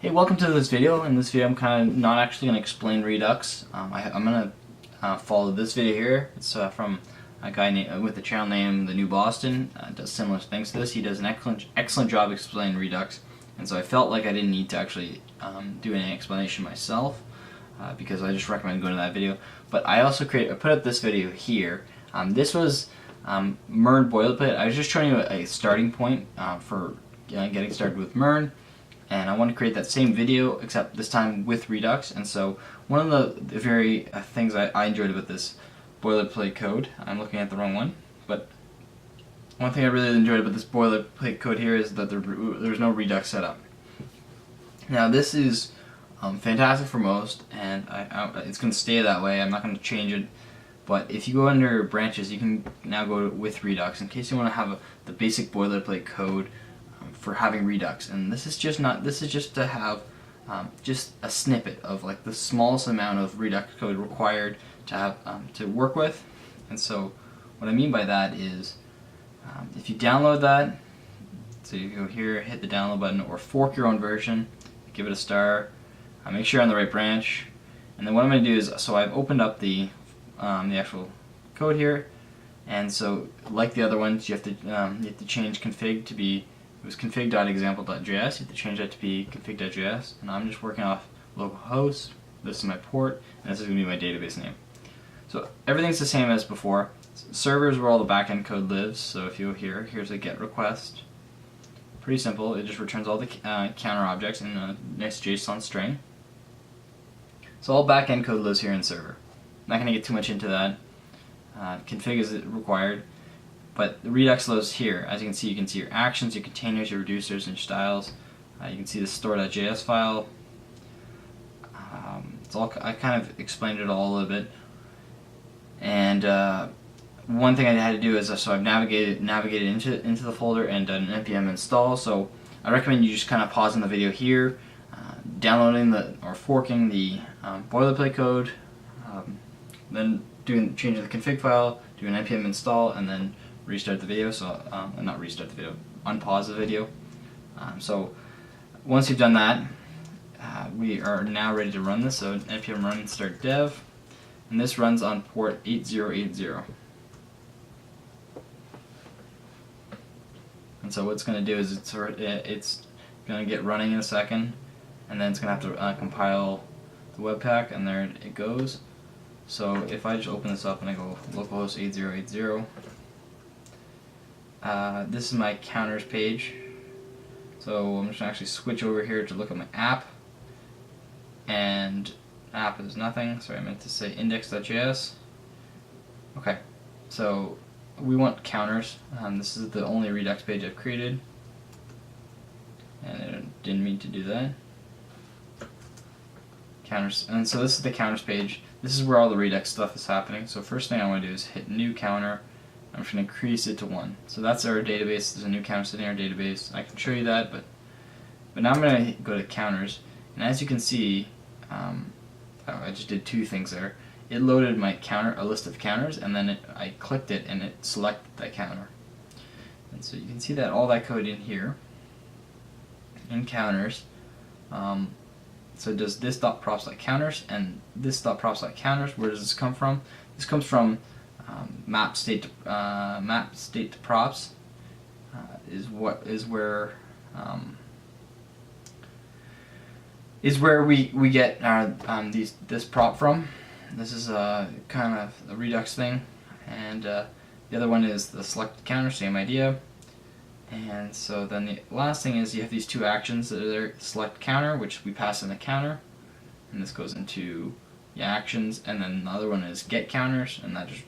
Hey, welcome to this video. In this video I'm kind of not actually going to explain Redux. I'm going to follow this video here. It's from a guy with the channel name The New Boston. Does similar things to this. He does an excellent job explaining Redux, and so I felt like I didn't need to actually do any explanation myself because I just recommend going to that video. But I also put up this video here. This was MERN Boilerplate. I was just showing you a starting point for getting started with MERN. And I want to create that same video, except this time with Redux. And so one of the very things I enjoyed about this boilerplate code, I'm looking at the wrong one, but one thing I really enjoyed about this boilerplate code here is that there's no Redux setup. Now this is fantastic for most, and it's going to stay that way. I'm not going to change it. But if you go under branches, you can now go with Redux in case you want to have the basic boilerplate code for having Redux. And this is just to have just a snippet of like the smallest amount of Redux code required to have to work with. And so what I mean by that is if you download that, so you go here, hit the download button, or fork your own version, give it a star, make sure you're on the right branch. And then what I'm going to do is, so I've opened up the actual code here, and so like the other ones, you have to change config to be, it was config.example.js, you have to change that to be config.js, and I'm just working off localhost. This is my port, and this is going to be my database name. So everything's the same as before. Server is where all the backend code lives, so if you go here, here's a get request. Pretty simple, it just returns all the counter objects in a nice JSON string. So all backend code lives here in server. I'm not going to get too much into that. Config is required. But the Redux lives here. As you can see your actions, your containers, your reducers, and your styles. You can see the store.js file. It's all, I kind of explained it all a little bit. And one thing I had to do is, so I've navigated into the folder and done an npm install. So I recommend you just kind of pausing the video here, downloading or forking the boilerplate code, then changing the config file, do an npm install, and then restart the video. So not restart the video, unpause the video. So once you've done that, we are now ready to run this. So npm run start dev, and this runs on port 8080. And so what it's going to do is it's going to get running in a second, and then it's going to have to compile the webpack, and there it goes. So if I just open this up and I go localhost 8080, this is my counters page. So I'm just going to actually switch over here to look at my app, and app is nothing. Sorry, I meant to say index.js. Okay, so we want counters. This is the only Redux page I've created, and I didn't mean to do that. Counters, and so this is the counters page. This is where all the Redux stuff is happening. So first thing I want to do is hit new counter. I'm just going to increase it to 1. So that's our database. There's a new counter sitting in our database. I can show you that, but now I'm going to go to counters, and as you can see, I just did two things there. It loaded my counter, a list of counters, and then I clicked it and it selected that counter. And so you can see that all that code in here in counters. So it does this dot props like counters and this dot props like counters. Where does this come from? This comes from map state to props is where we get our this prop from. This is kind of the Redux thing, and the other one is the selected counter, same idea. And so then the last thing is you have these two actions that are there, select counter, which we pass in the counter, and this goes into the actions, and then the other one is get counters, and that just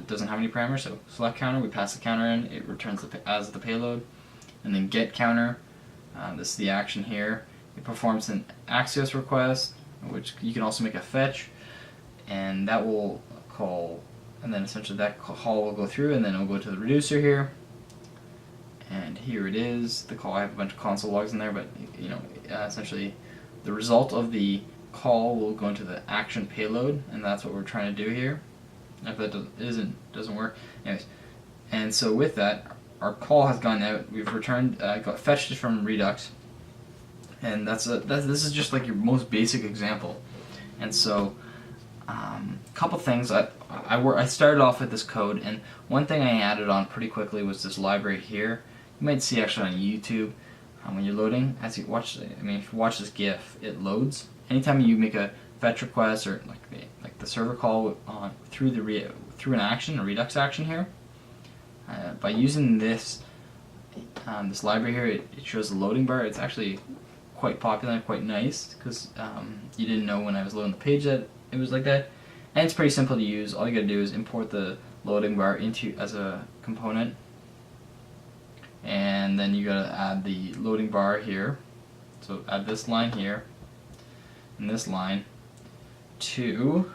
doesn't have any parameters. So select counter, we pass the counter in, it returns as the payload, and then get counter, this is the action here. It performs an Axios request, which you can also make a fetch, and that will call, and then essentially that call will go through, and then it will go to the reducer here. And here it is, the call. I have a bunch of console logs in there, but essentially the result of the call will go into the action payload, and that's what we're trying to do here. If that doesn't work, anyways. And so with that, our call has gone out. We've returned, got fetched it from Redux, And this is just like your most basic example. And so, a couple things. I started off with this code, and one thing I added on pretty quickly was this library here. You might see actually on YouTube when you're loading. As you watch, I mean, if you watch this GIF, it loads. Anytime you make a fetch request or like the server call on through an action, a Redux action here, by using this this library here, it shows the loading bar. It's actually quite popular and quite nice because you didn't know when I was loading the page that it was like that. And it's pretty simple to use. All you gotta do is import the loading bar into as a component, and then you gotta add the loading bar here. So add this line here and this line to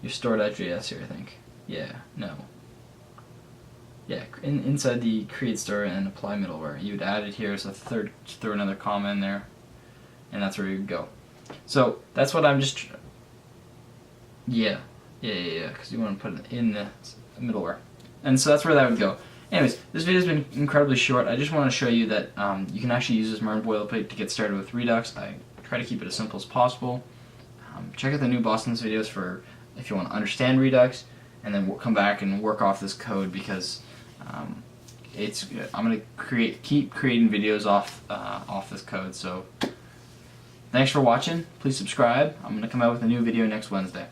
your store.js here, I think. Yeah, no. Yeah, inside the create store and apply middleware. You would add it here as a third, throw another comma in there, and that's where you would go. So that's what I'm just, yeah, because you want to put it in the middleware. And so that's where that would go. Anyways, this video's been incredibly short. I just want to show you that you can actually use this MERN Boilerplate to get started with Redux. I try to keep it as simple as possible. Check out the new Boston's videos for if you want to understand Redux, and then we'll come back and work off this code because I'm gonna keep creating videos off this code. So thanks for watching. Please subscribe. I'm gonna come out with a new video next Wednesday.